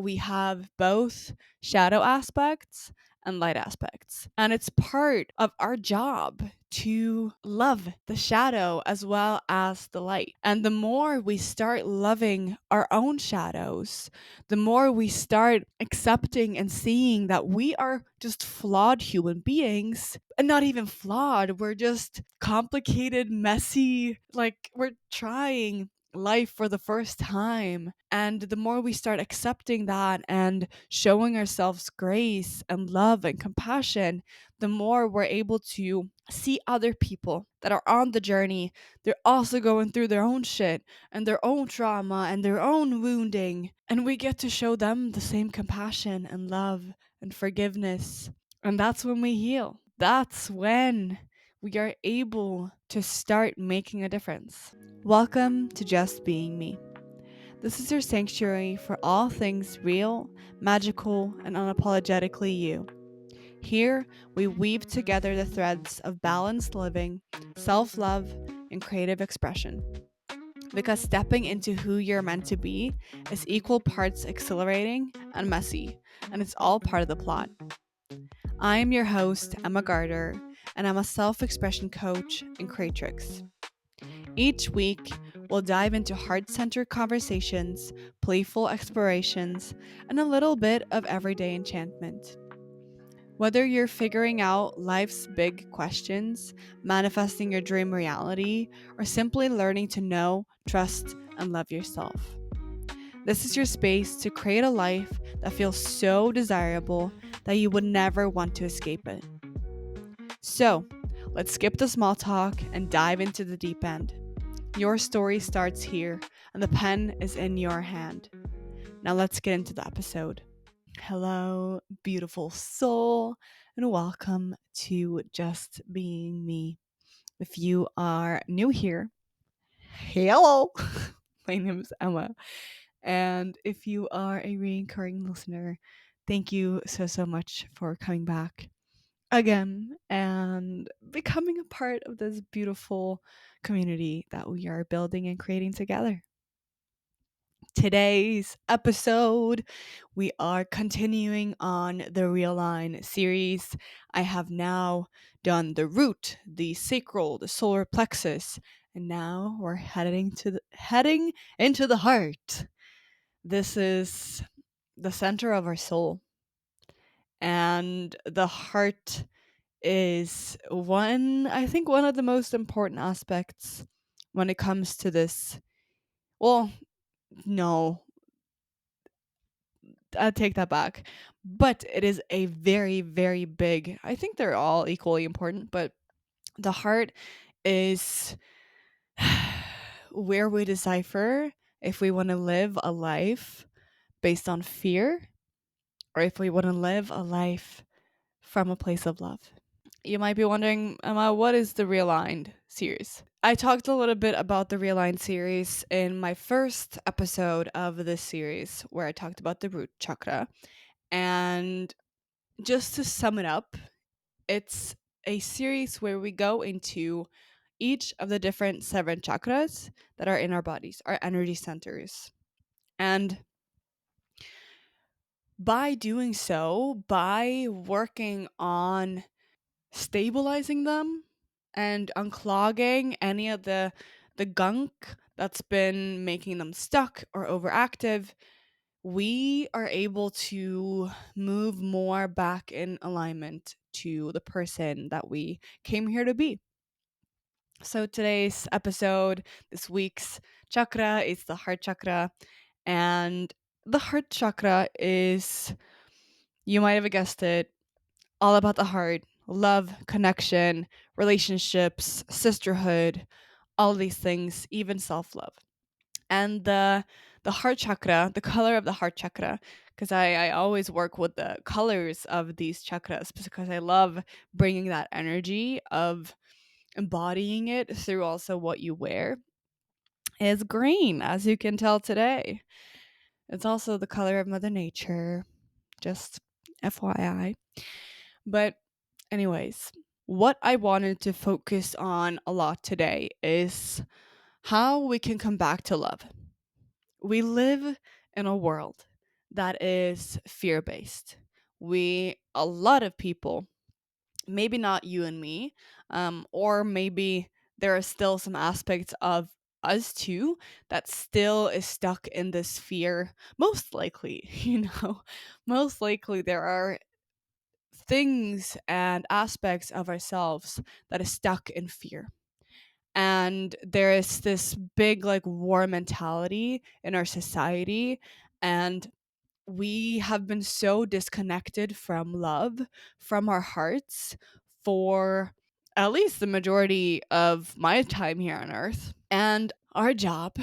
We have both shadow aspects and light aspects. And it's part of our job to love the shadow as well as the light. And the more we start loving our own shadows, the more we start accepting and seeing that we are just flawed human beings, and not even flawed, we're just complicated, messy, like we're trying life for the first time. And the more we start accepting that and showing ourselves grace and love and compassion, the more we're able to see other people that are on the journey. They're also going through their own shit and their own trauma and their own wounding. And we get to show them the same compassion and love and forgiveness. And that's when we heal. That's when we are able to start making a difference. Welcome to Just Being Me. This is your sanctuary for all things real, magical, and unapologetically you. Here, we weave together the threads of balanced living, self love, and creative expression. Because stepping into who you're meant to be is equal parts exhilarating and messy, and it's all part of the plot. I am your host, Emma Garter, and I'm a self expression coach and creatrix. Each week, we'll dive into heart centered conversations, playful explorations, and a little bit of everyday enchantment. Whether you're figuring out life's big questions, manifesting your dream reality, or simply learning to know, trust, and love yourself, this is your space to create a life that feels so desirable that you would never want to escape it. So, let's skip the small talk and dive into the deep end. Your story starts here, and the pen is in your hand. Now let's get into the episode. Hello, beautiful soul, and welcome to Just Being Me. If you are new here, hello, my name is Emma. And if you are a recurring listener, thank you so much for coming back again and becoming a part of this beautiful community that we are building and creating together. Today's episode, we are continuing on the Realign series. I have now done the root, the sacral, the solar plexus, and now we're heading into the heart. This is the center of our soul, and the heart is I think one of the most important aspects when it comes to this. Well, no, I take that back. But it is a very, very big, I think they're all equally important, but the heart is where we decipher if we want to live a life based on fear or if we want to live a life from a place of love. You might be wondering, Emma, what is the Realigned series? I talked a little bit about the Realigned series in my first episode of this series, where I talked about the root chakra. And just to sum it up, it's a series where we go into each of the different 7 chakras that are in our bodies, our energy centers. And by doing so, by working on stabilizing them and unclogging any of the gunk that's been making them stuck or overactive, we are able to move more back in alignment to the person that we came here to be. So today's episode, this week's chakra is the heart chakra, and the heart chakra is, you might have guessed it, all about the heart, love, connection, relationships, sisterhood, all these things, even self-love. And the heart chakra, the color of the heart chakra, because I always work with the colors of these chakras because I love bringing that energy of embodying it through also what you wear, is green, as you can tell today. It's also the color of Mother Nature, just FYI. But anyways, what I wanted to focus on a lot today is how we can come back to love. We live in a world that is fear based. A lot of people, maybe not you and me, or maybe there are still some aspects of us too that still is stuck in this fear. Most likely, most likely there are things and aspects of ourselves that is stuck in fear. And there is this big like war mentality in our society, and we have been so disconnected from love, from our hearts, for at least the majority of my time here on earth. And our job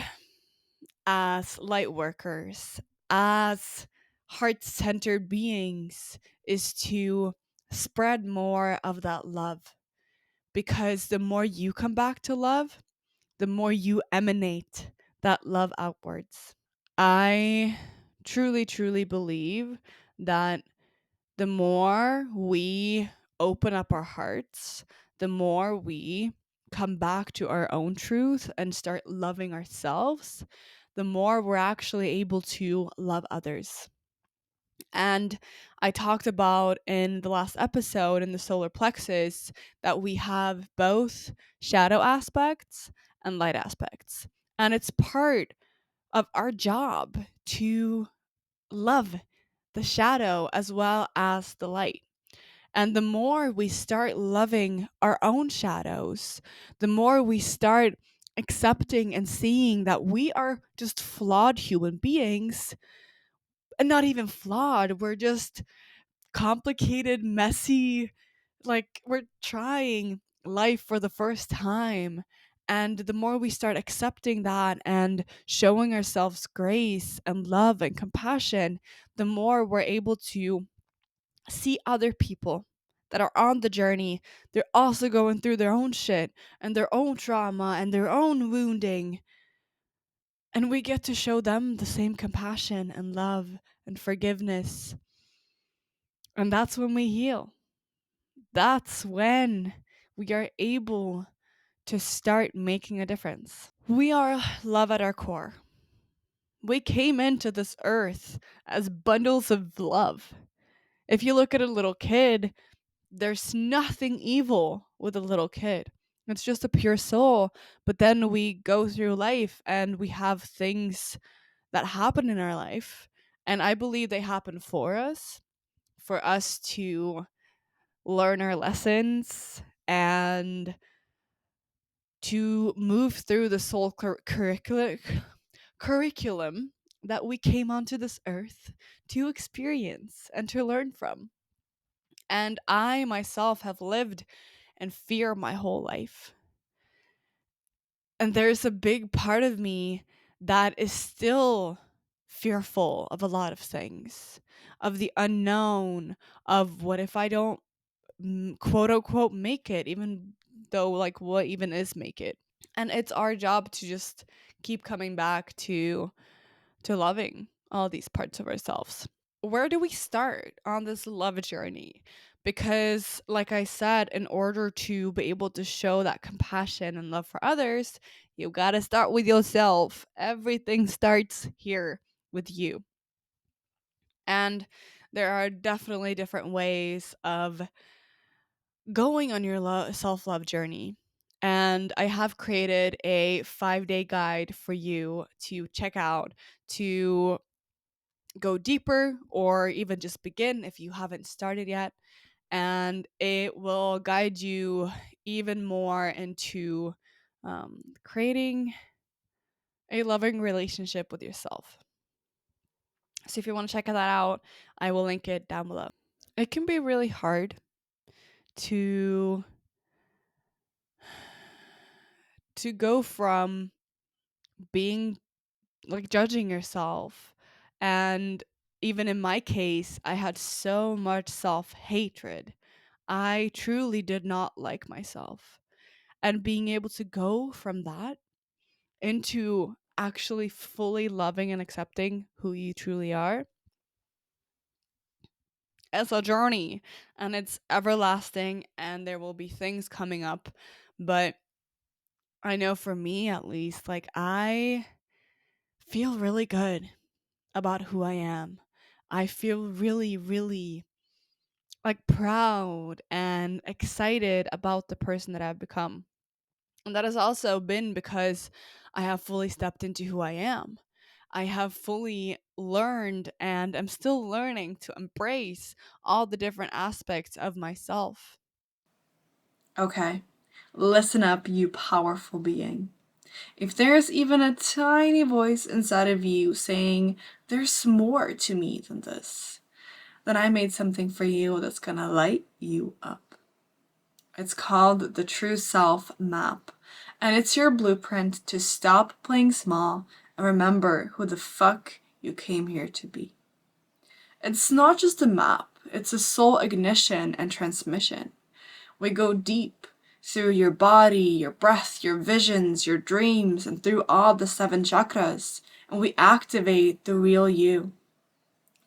as light workers, as heart centered beings, is to spread more of that love. Because the more you come back to love, the more you emanate that love outwards. I truly, truly believe that the more we open up our hearts, the more we come back to our own truth and start loving ourselves, the more we're actually able to love others. And I talked about in the last episode in the solar plexus that we have both shadow aspects and light aspects. And it's part of our job to love the shadow as well as the light. And the more we start loving our own shadows, the more we start accepting and seeing that we are just flawed human beings, and not even flawed, we're just complicated, messy, like we're trying life for the first time. And the more we start accepting that and showing ourselves grace and love and compassion, the more we're able to see other people that are on the journey. They're also going through their own shit and their own trauma and their own wounding. And we get to show them the same compassion and love and forgiveness. And that's when we heal. That's when we are able to start making a difference. We are love at our core. We came into this earth as bundles of love. If you look at a little kid, there's nothing evil with a little kid. It's just a pure soul. But then we go through life and we have things that happen in our life. And I believe they happen for us to learn our lessons and to move through the soul curriculum that we came onto this earth to experience and to learn from. And I myself have lived in fear my whole life. And there's a big part of me that is still fearful of a lot of things, of the unknown, of what if I don't quote unquote make it, even though, like, what even is make it? And it's our job to just keep coming back to loving all these parts of ourselves. Where do we start on this love journey? Because, like I said, in order to be able to show that compassion and love for others, you gotta start with yourself. Everything starts here with you. And there are definitely different ways of going on your self love journey. And I have created a 5-day guide for you to check out to go deeper or even just begin if you haven't started yet. And it will guide you even more into creating a loving relationship with yourself. So if you want to check that out, I will link it down below. It can be really hard to go from being like judging yourself, and even in my case I had so much self-hatred. I truly did not like myself, and being able to go from that into actually fully loving and accepting who you truly are, it's a journey, and it's everlasting, and there will be things coming up. But I know for me, at least, like, I feel really good about who I am. I feel really, really like proud and excited about the person that I've become. And that has also been because I have fully stepped into who I am. I have fully learned and am still learning to embrace all the different aspects of myself. Okay, listen up, you powerful being. If there's even a tiny voice inside of you saying, there's more to me than this, then I made something for you that's gonna light you up. It's called the True Self Map, and it's your blueprint to stop playing small and remember who the fuck you came here to be. It's not just a map, it's a soul ignition and transmission. We go deep through your body, your breath, your visions, your dreams, and through all the seven chakras, and we activate the real you,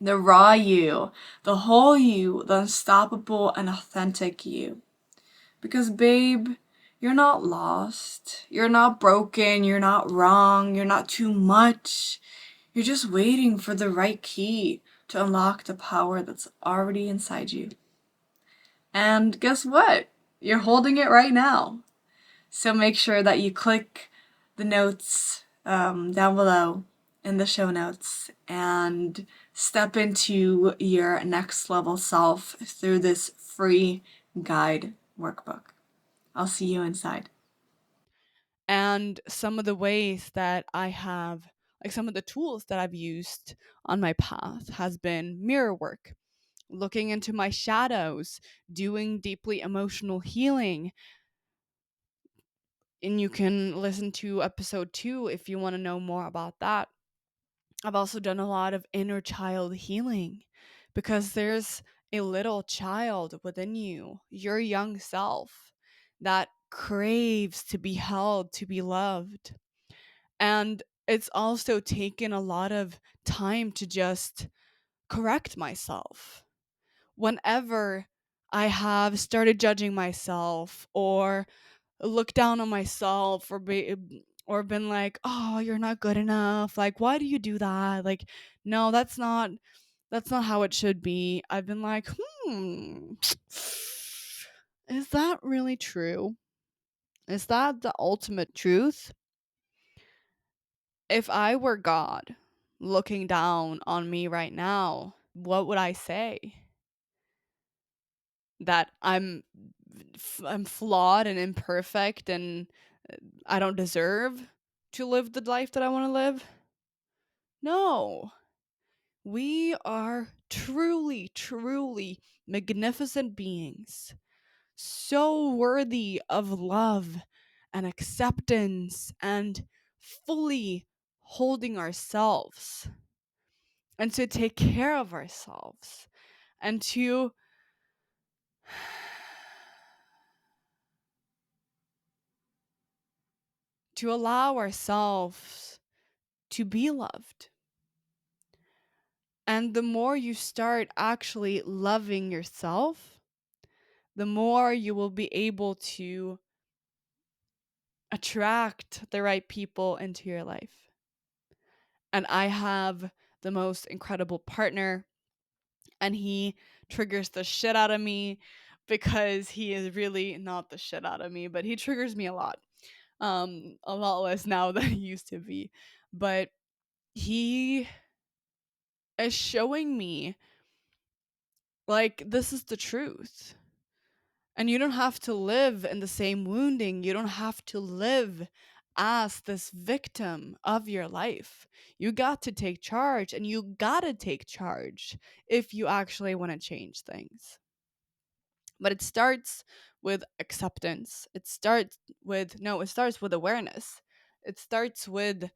the raw you, the whole you, the unstoppable and authentic you. Because, babe, you're not lost. You're not broken. You're not wrong. You're not too much. You're just waiting for the right key to unlock the power that's already inside you. And guess what? You're holding it right now. So make sure that you click the notes down below in the show notes and step into your next level self through this free guide workbook. I'll see you inside. And some of the ways that I have, like some of the tools that I've used on my path, has been mirror work, looking into my shadows, doing deeply emotional healing. And you can listen to episode 2 if you want to know more about that. I've also done a lot of inner child healing because there's a little child within you, your young self, that craves to be held, to be loved. And it's also taken a lot of time to just correct myself. Whenever I have started judging myself or looked down on myself or been like, "Oh, you're not good enough. Like, why do you do that?" Like, no, that's not how it should be. I've been like, "Hmm. Is that really true? Is that the ultimate truth? If I were God looking down on me right now, what would I say? That I'm flawed and imperfect and I don't deserve to live the life that I want to live? No. We are truly, truly magnificent beings, so worthy of love and acceptance and fully holding ourselves and to take care of ourselves and to allow ourselves to be loved. And the more you start actually loving yourself, the more you will be able to attract the right people into your life. And I have the most incredible partner, and he triggers the shit out of me because he is really not the shit out of me, but he triggers me a lot. A lot less now than he used to be. But he is showing me like this is the truth. And you don't have to live in the same wounding. You don't have to live as this victim of your life. You got to take charge, and you gotta take charge if you actually want to change things. But it starts with acceptance. It starts with awareness. It starts with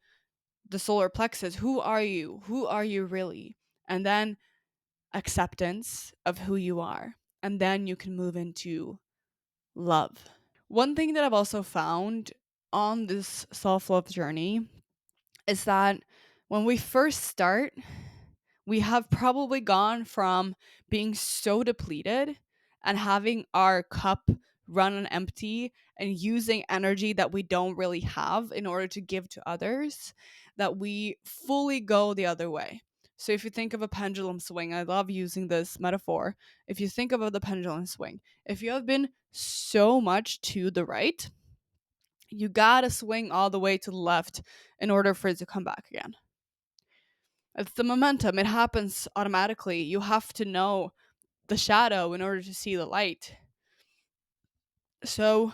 the solar plexus. Who are you? Who are you really? And then acceptance of who you are. And then you can move into love. One thing that I've also found on this self love journey is that when we first start, we have probably gone from being so depleted and having our cup run on empty and using energy that we don't really have in order to give to others, that we fully go the other way. So if you think of a pendulum swing, I love using this metaphor. If you think of the pendulum swing, if you have been so much to the right, you gotta swing all the way to the left in order for it to come back again. It's the momentum, it happens automatically. You have to know the shadow in order to see the light. So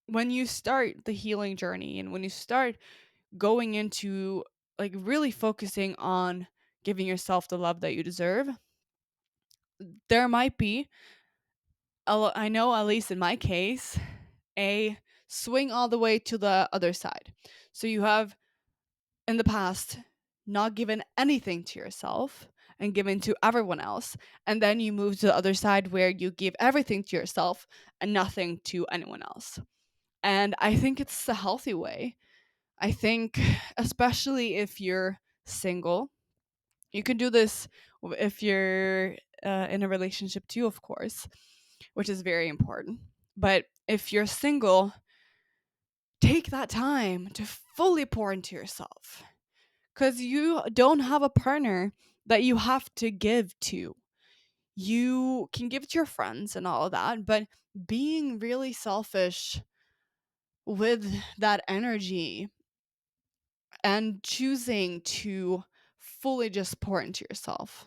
when you start the healing journey and when you start going into like really focusing on giving yourself the love that you deserve, there might be, I know at least in my case, a swing all the way to the other side. So you have in the past not given anything to yourself and given to everyone else, and then you move to the other side where you give everything to yourself and nothing to anyone else. And I think it's a healthy way. I think, especially if you're single, you can do this if you're in a relationship too, of course, which is very important. But if you're single, take that time to fully pour into yourself because you don't have a partner that you have to give to. You can give to your friends and all of that, but being really selfish with that energy and choosing to fully just pour into yourself.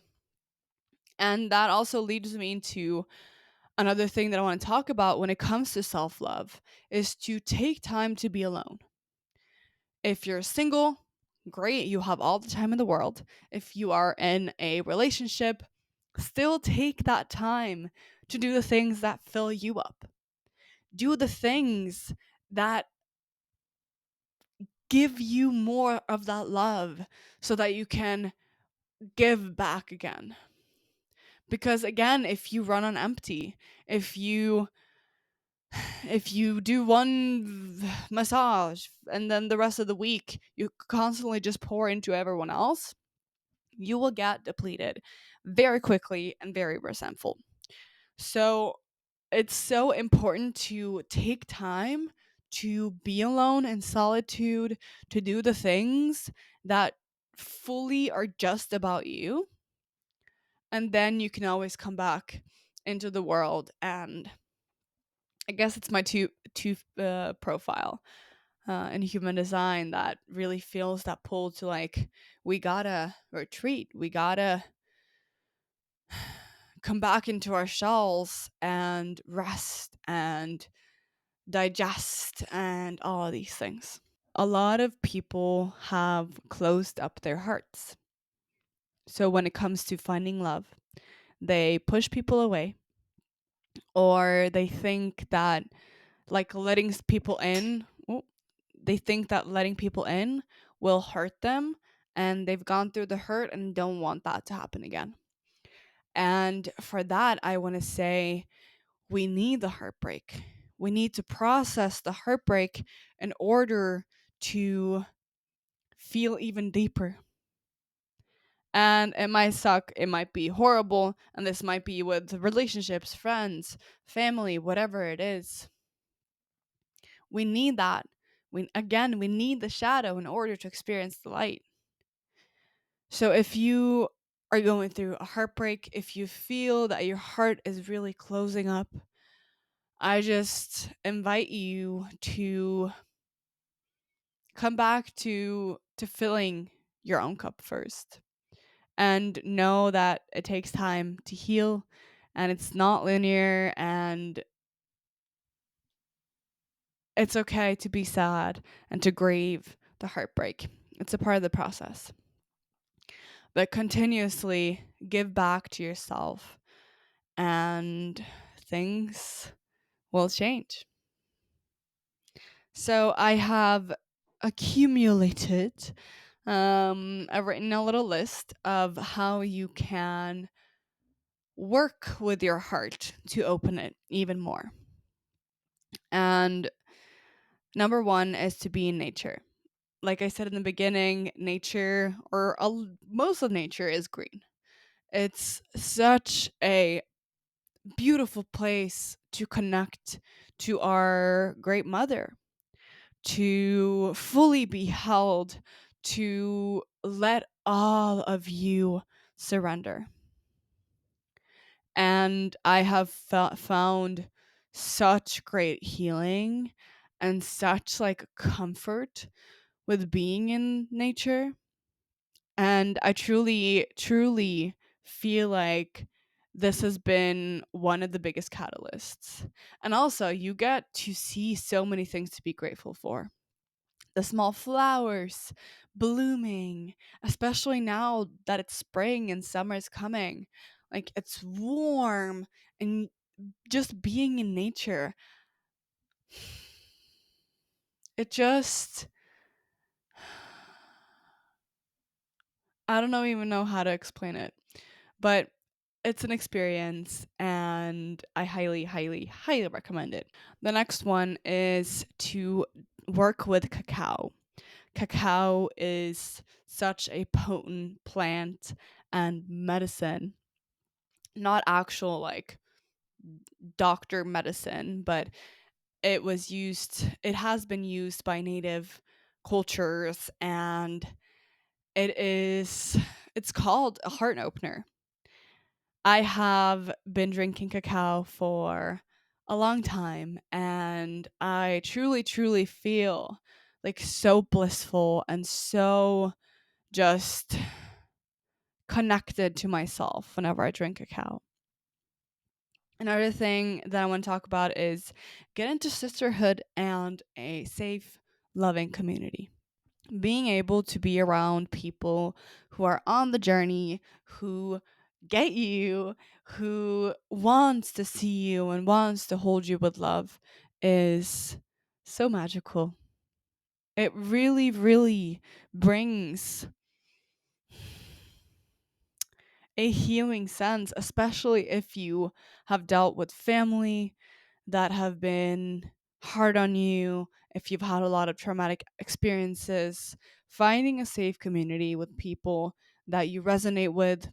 And that also leads me into another thing that I want to talk about when it comes to self love is to take time to be alone. If you're single, great, you have all the time in the world. If you are in a relationship, still take that time to do the things that fill you up. Do the things that give you more of that love so that you can give back again. Because again, if you run on empty, if you if you do one massage and then the rest of the week you constantly just pour into everyone else, you will get depleted very quickly and very resentful. So it's so important to take time to be alone in solitude, to do the things that fully are just about you. And then you can always come back into the world. And I guess it's my two profile in human design that really feels that pull to like, we gotta retreat, we gotta come back into our shells and rest and digest and all of these things. A lot of people have closed up their hearts. So when it comes to finding love, they push people away or they think that like letting people in, they think that letting people in will hurt them and they've gone through the hurt and don't want that to happen again. And for that, I want to say we need the heartbreak. We need to process the heartbreak in order to feel even deeper. And it might suck, it might be horrible, and this might be with relationships, friends, family, whatever it is. We need that. We need the shadow in order to experience the light. So if you are going through a heartbreak, if you feel that your heart is really closing up, I just invite you to come back to filling your own cup first and know that it takes time to heal and it's not linear and it's okay to be sad and to grieve the heartbreak. It's a part of the process. But continuously give back to yourself and things will change. So I have accumulated, I've written a little list of how you can work with your heart to open it even more. And number one is to be in nature. Like I said in the beginning, nature, or most of nature, is green. It's such a beautiful place to connect to our great mother, to fully be held, to let all of you surrender. And I have found such great healing and such like comfort with being in nature. And I truly, truly feel like this has been one of the biggest catalysts. And also, you get to see so many things to be grateful for. The small flowers blooming, especially now that it's spring and summer is coming. Like it's warm and just being in nature. It just, I don't know even know how to explain it, but it's an experience and I highly, highly, highly recommend it. The next one is to work with cacao. Cacao is such a potent plant and medicine, not actual like doctor medicine, but it has been used by native cultures, and it's called a heart opener. I have been drinking cacao for a long time, and I truly, truly feel like so blissful and so just connected to myself whenever I drink cacao. Another thing that I want to talk about is get into sisterhood and a safe, loving community. Being able to be around people who are on the journey, who get you, who wants to see you and wants to hold you with love is so magical. It really, really brings a healing sense, especially if you have dealt with family that have been hard on you, if you've had a lot of traumatic experiences. Finding a safe community with people that you resonate with,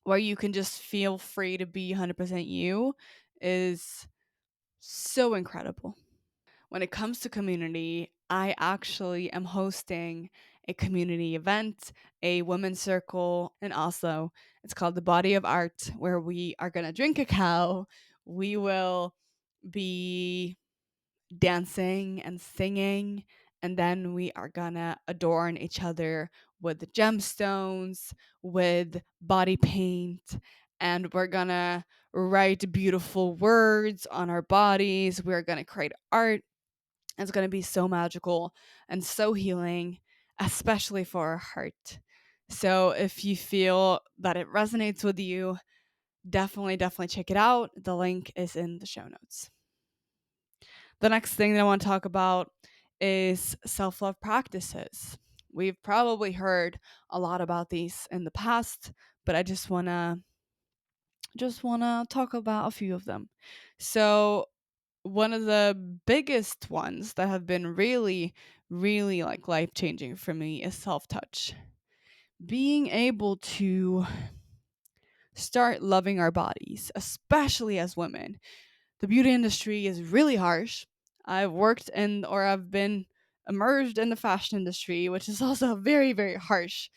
where you can just feel free to be 100% you, is so incredible. When it comes to community, I actually am hosting a community event, a women's circle in Oslo. It's called The Body of Art, where we are going to drink cacao. We will be dancing and singing, and then we are gonna adorn each other with gemstones, with body paint, and we're gonna write beautiful words on our bodies. We're gonna create art. It's gonna be so magical and so healing, especially for our heart. So if you feel that it resonates with you, definitely, definitely check it out. The link is in the show notes. The next thing that I want to talk about is self love practices. We've probably heard a lot about these in the past, but I just wanna talk about a few of them. So one of the biggest ones that have been really, really like life changing for me is self touch. Being able to start loving our bodies, especially as women. The beauty industry is really harsh. I've worked in or I've been immersed in the fashion industry, which is also very, very harsh.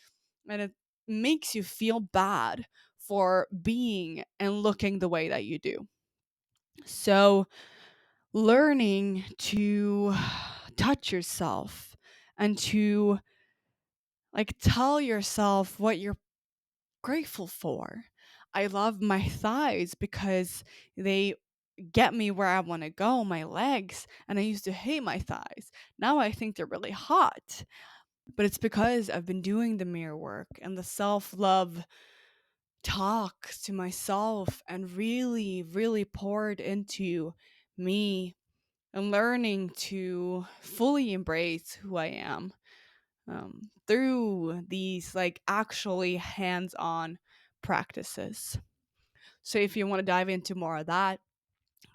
And it makes you feel bad for being and looking the way that you do. So, learning to touch yourself and to like tell yourself what you're grateful for. I love my thighs because they get me where I want to go, my legs, and I used to hate my thighs. Now I think they're really hot. But it's because I've been doing the mirror work and the self love talks to myself and really, really poured into me and learning to fully embrace who I am through these like actually hands on practices. So if you want to dive into more of that,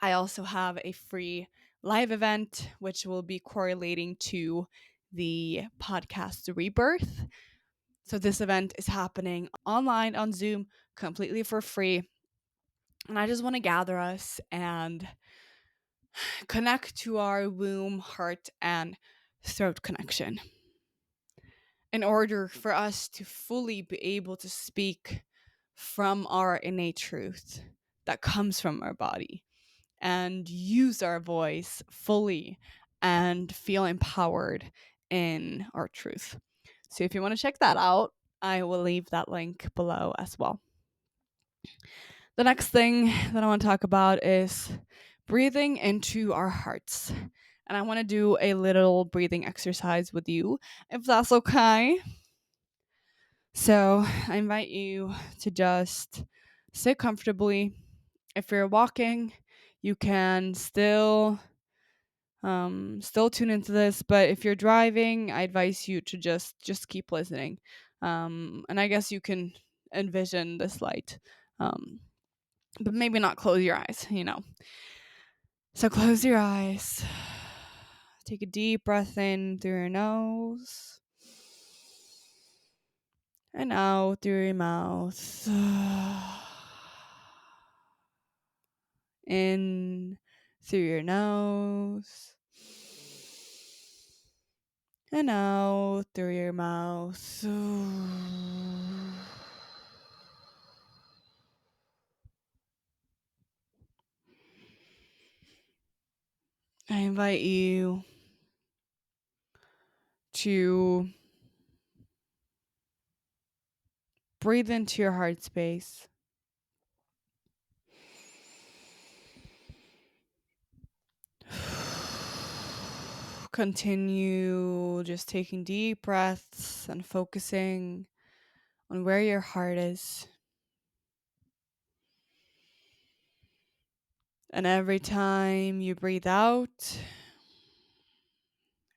I also have a free live event which will be correlating to the podcast Rebirth. So this event is happening online on Zoom completely for free. And I just want to gather us and connect to our womb, heart, and throat connection. in order for us to fully be able to speak from our innate truth that comes from our body and use our voice fully and feel empowered in our truth. So if you want to check that out, I will leave that link below as well. The next thing that I want to talk about is breathing into our hearts. And I want to do a little breathing exercise with you, if that's okay. So I invite you to just sit comfortably. If you're walking, you can still tune into this, but if you're driving, I advise you to just keep listening. And I guess you can envision this light. But maybe not close your eyes. So close your eyes. Take a deep breath in through your nose and out through your mouth. In through your nose and out through your mouth. I invite you to breathe into your heart space. Continue just taking deep breaths and focusing on where your heart is. And every time you breathe out,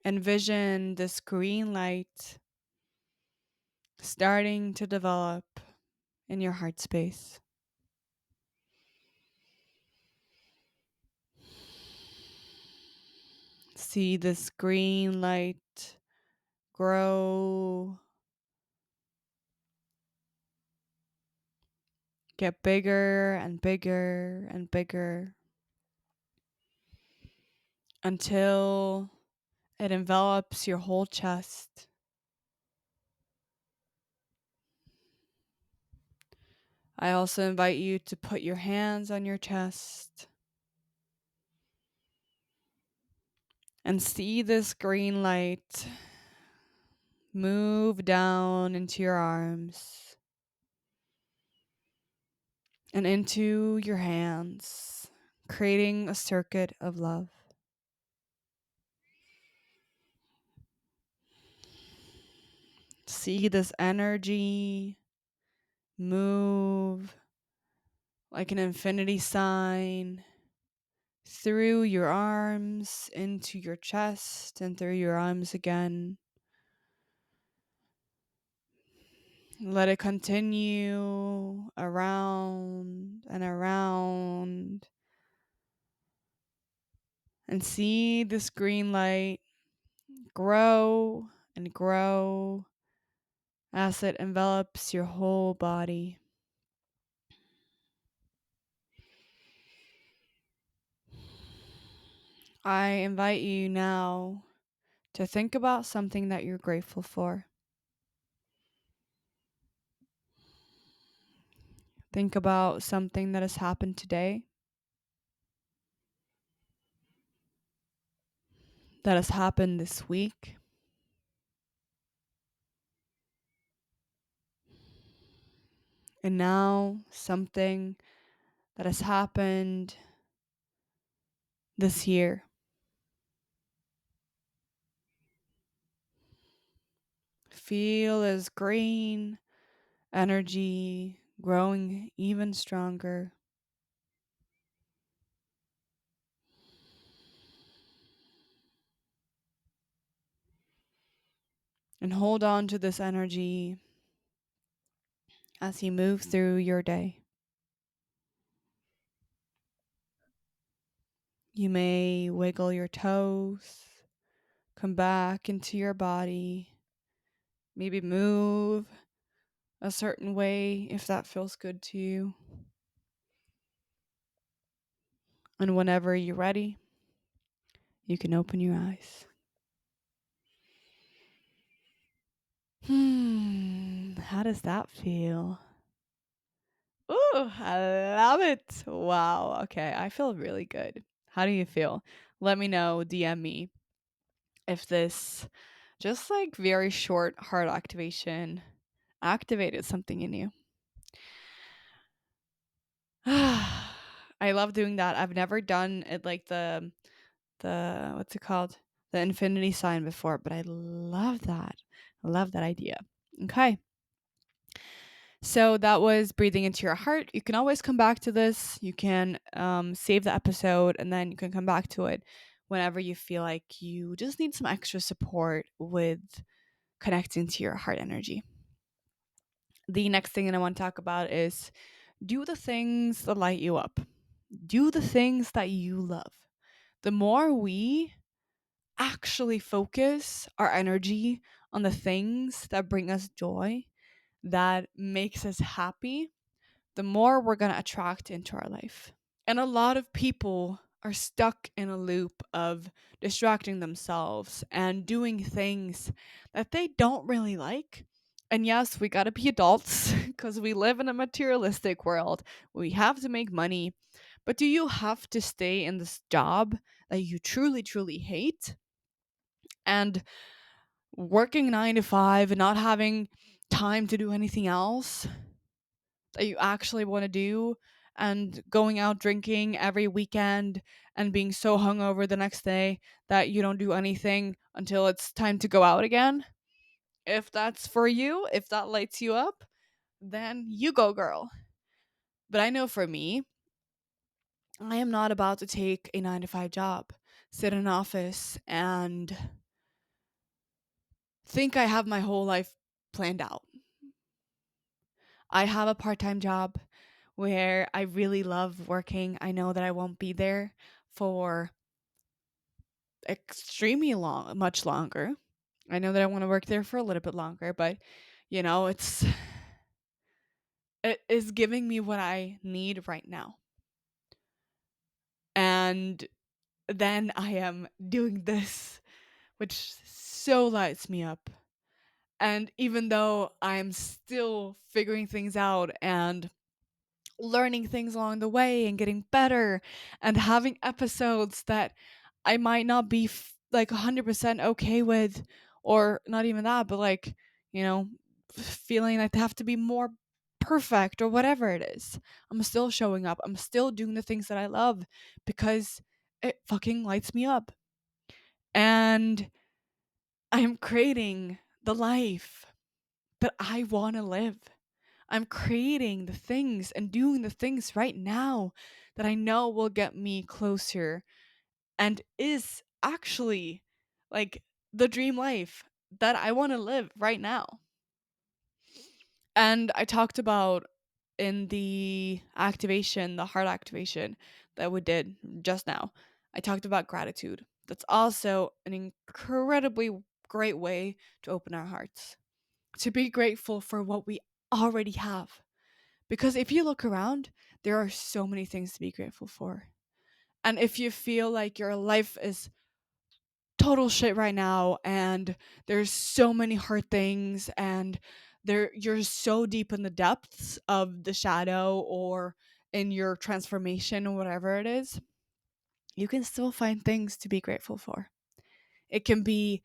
envision this green light starting to develop in your heart space. See this green light grow, get bigger and bigger and bigger until it envelops your whole chest. I also invite you to put your hands on your chest and see this green light move down into your arms and into your hands, creating a circuit of love. See this energy move like an infinity sign through your arms, into your chest, and through your arms again. Let it continue around and around. And see this green light grow and grow as it envelops your whole body. I invite you now to think about something that you're grateful for. Think about something that has happened today, that has happened this week, and now something that has happened this year. Feel as green energy growing even stronger. And hold on to this energy as you move through your day. You may wiggle your toes, come back into your body, maybe move a certain way if that feels good to you. And whenever you're ready, you can open your eyes. How does that feel? Ooh, I love it. Wow. Okay, I feel really good. How do you feel? Let me know, DM me if this just like very short heart activation activated something in you. I love doing that. I've never done it like the what's it called? The infinity sign before, but I love that. I love that idea. Okay. So that was breathing into your heart. You can always come back to this. You can save the episode and then you can come back to it whenever you feel like you just need some extra support with connecting to your heart energy. The next thing that I want to talk about is do the things that light you up, do the things that you love. The more we actually focus our energy on the things that bring us joy, that makes us happy, the more we're going to attract into our life. And a lot of people are stuck in a loop of distracting themselves and doing things that they don't really like. And yes, we got to be adults because we live in a materialistic world. We have to make money. But do you have to stay in this job that you truly, truly hate and working 9 to 5 and not having time to do anything else that you actually want to do and going out drinking every weekend and being so hungover the next day that you don't do anything until it's time to go out again? If that's for you, if that lights you up, then you go, girl. But I know for me, I am not about to take a 9 to 5 job, sit in an office, and think I have my whole life planned out. I have a part time job where I really love working. I know that I won't be there for extremely long, much longer. I know that I want to work there for a little bit longer, but it is giving me what I need right now. And then I am doing this, which so lights me up. And even though I'm still figuring things out and learning things along the way and getting better and having episodes that I might not be like 100% okay with, or not even that, but like, you know, feeling like they have to be more perfect or whatever it is. I'm still showing up. I'm still doing the things that I love because it fucking lights me up. And I am creating the life that I want to live. I'm creating the things and doing the things right now that I know will get me closer and is actually like the dream life that I want to live right now. And I talked about in the activation, the heart activation that we did just now, I talked about gratitude. That's also an incredibly great way to open our hearts, to be grateful for what we already have. Because if you look around, there are so many things to be grateful for. And if you feel like your life is total shit right now and there's so many hard things and you're so deep in the depths of the shadow or in your transformation or whatever it is, you can still find things to be grateful for. It can be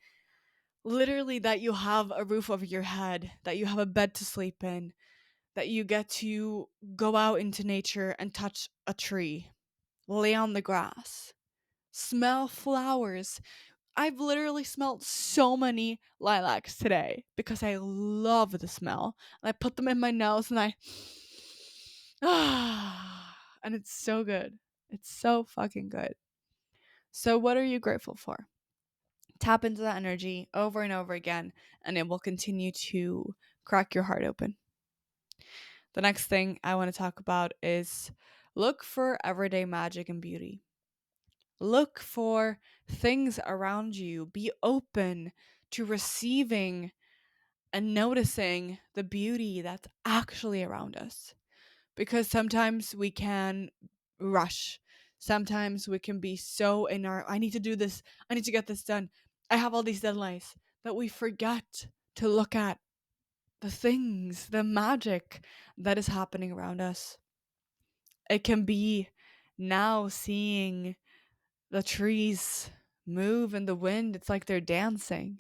literally that you have a roof over your head, that you have a bed to sleep in, that you get to go out into nature and touch a tree, lay on the grass, smell flowers. I've literally smelled so many lilacs today because I love the smell. And I put them in my nose and I and it's so good. It's so fucking good. So what are you grateful for? Tap into that energy over and over again and it will continue to crack your heart open. The next thing I want to talk about is look for everyday magic and beauty. Look for things around you. Be open to receiving and noticing the beauty that's actually around us. Because sometimes we can rush. Sometimes we can be so in our, I need to do this, I need to get this done, I have all these deadlines, that we forget to look at the things, the magic that is happening around us. It can be now seeing the trees move in the wind. It's like they're dancing.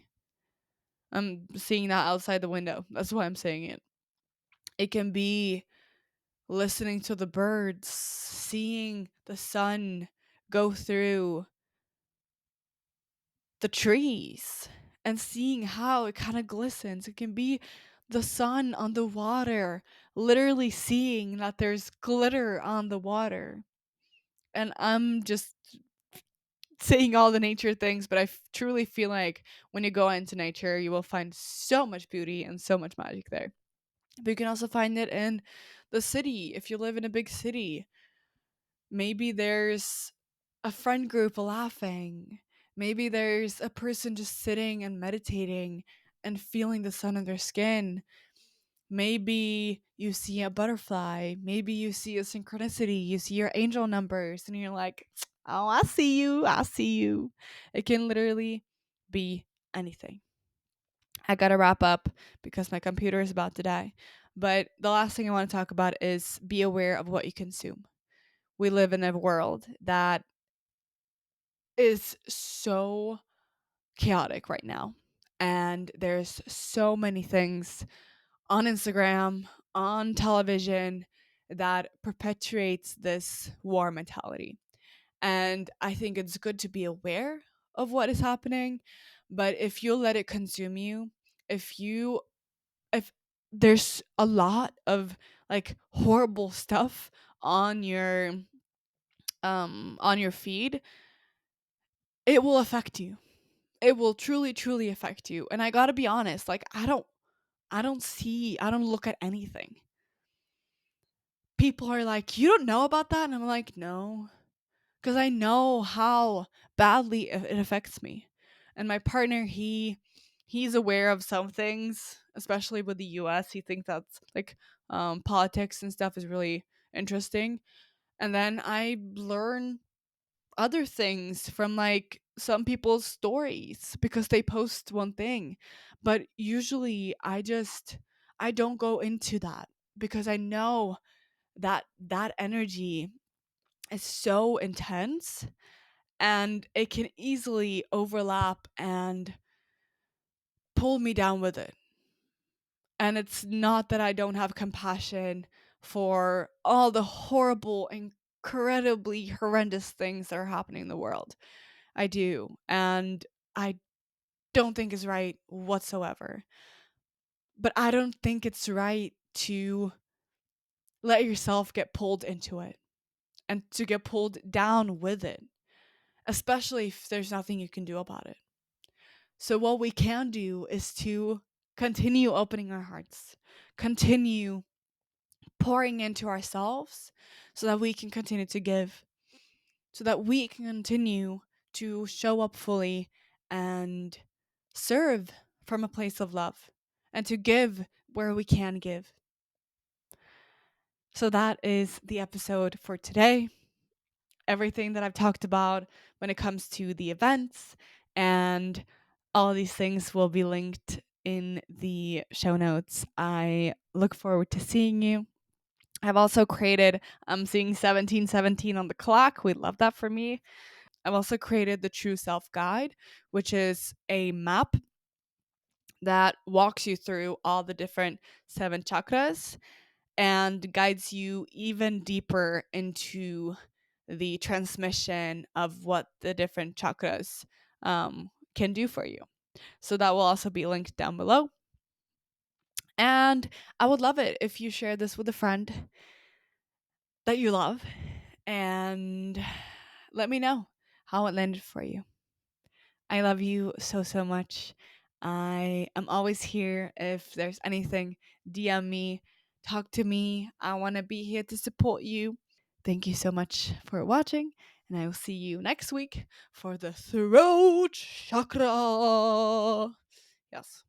I'm seeing that outside the window. That's why I'm saying it. It can be listening to the birds, seeing the sun go through the trees and seeing how it kind of glistens. It can be the sun on the water, literally seeing that there's glitter on the water. And I'm just saying all the nature things, but truly feel like when you go into nature, you will find so much beauty and so much magic there. But you can also find it in the city. If you live in a big city, maybe there's a friend group laughing. Maybe there's a person just sitting and meditating and feeling the sun on their skin. Maybe you see a butterfly. Maybe you see a synchronicity. You see your angel numbers and you're like, oh, I see you. I see you. It can literally be anything. I gotta wrap up because my computer is about to die. But the last thing I want to talk about is be aware of what you consume. We live in a world that is so chaotic right now. And there's so many things on Instagram, on television that perpetuates this war mentality. And I think it's good to be aware of what is happening, but if you let it consume you, if you if there's a lot of like horrible stuff on your feed, it will affect you. It will truly affect you. And I got to be honest, like I don't look at anything. People are like, "You don't know about that?" And I'm like, "No." Because I know how badly it affects me. And my partner, he's aware of some things, especially with the US. He thinks that's like politics and stuff is really interesting. And then I learn other things from like some people's stories because they post one thing. But usually I don't go into that because I know that that energy is so intense and it can easily overlap and pull me down with it. And it's not that I don't have compassion for all the horrible, incredibly horrendous things that are happening in the world. I do. And I don't think it's right whatsoever. But I don't think it's right to let yourself get pulled into it and to get pulled down with it, especially if there's nothing you can do about it. So, what we can do is to continue opening our hearts, continue pouring into ourselves so that we can continue to give, so that we can continue to show up fully and serve from a place of love and to give where we can give. So, that is the episode for today. Everything that I've talked about when it comes to the events and all of these things will be linked in the show notes. I look forward to seeing you. I've also created, I'm seeing 1717 on the clock. We love that for me. I've also created the True Self Guide, which is a map that walks you through all the different seven chakras and guides you even deeper into the transmission of what the different chakras can do for you. So that will also be linked down below. And I would love it if you share this with a friend that you love and let me know how it landed for you. I love you so much. I am always here. If there's anything, DM me, talk to me. I want to be here to support you. Thank you so much for watching, and I will see you next week for the throat chakra. Yes.